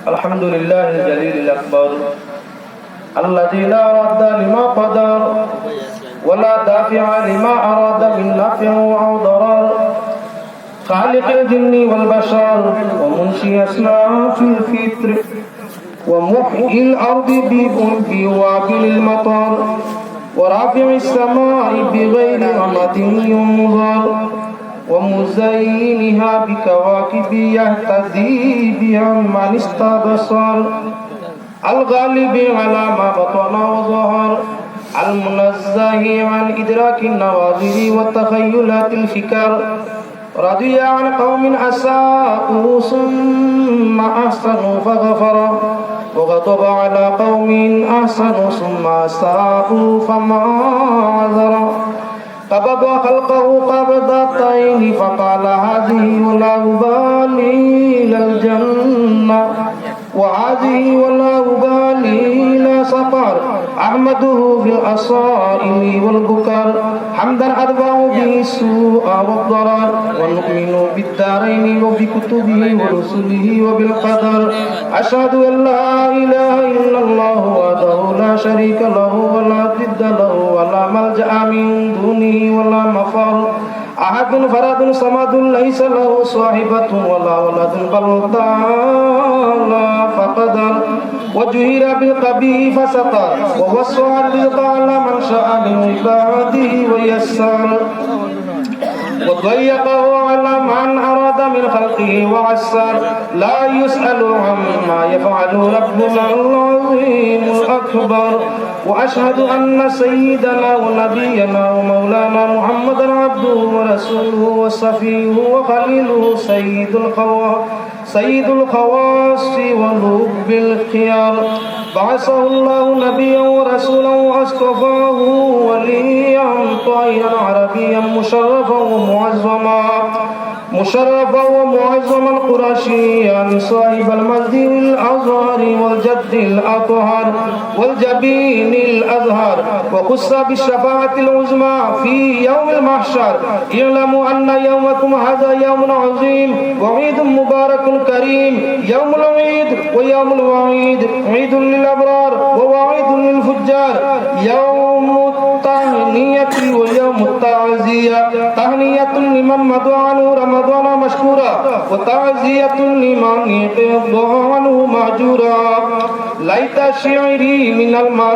الحمد لله الجليل الأكبر الذي لا رد لما قدر ولا دافع لما أراد من نفع أو ضرر خالق الجن والبشر ومنشئ أسماء في الفطر ومحيي الأرض بوابل المطر ورافع السماء بغير رحمة ينظر ومزينها بكواكب يهتدي بها من استبصر الغالب على ما بطن وظهر المنزه عن إدراك النوازل والتخيلات الفكر رضي عن قوم أساءوا ثم أحسنوا فغفر وغضب على قوم أحسنوا ثم أساءوا فما عذر قبض خلقه قبضتين فقال هذه ولا أبالي إلى الجنة وهذه ولا أبالي إلى سقر أحمده في الأصائل والبكر حمدا أتبع به السوء والضرر ونؤمن بالدارين وبكتبه ورسله وبالقدر أشهد أن لا إله إلا الله وحده لا شريك له ولا ضد له ولا ملجأ من دونه ولا مفر أحد فرد صمد ليس له صاحبة ولا ولد بل تعالى فقدر وجهر بالقبيح فسطر ووسع الرزق على من شاء من عباده ويسر وضيقه على من أراد من خلقه وعسر لا يسأل عما يفعل ربنا العظيم الأكبر وأشهد أن سيدنا ونبينا ومولانا محمدا عبده ورسوله وصفيه وخليله سيد الخواص ولب الخيار بعثه الله نبيا ورسولا واصطفاه وليا طاهرا عربيا مشرفا ومعظما قرشيا صاحب المجد الأزهر والجد الأطهر والجبين الأزهر وخص بالشفاعة العظمى في يوم المحشر اعلموا أن يومكم هذا يوم عظيم وعيد مبارك كريم يوم العيد ويوم الوعيد عيد للأبرار ووعيد للفجار يوم التهنية ويوم التعزية تهنية لمن مضى عنه رمضان مشكورا وتعزية لمن يقضى عنه مأجورا ليت شعري من المعروف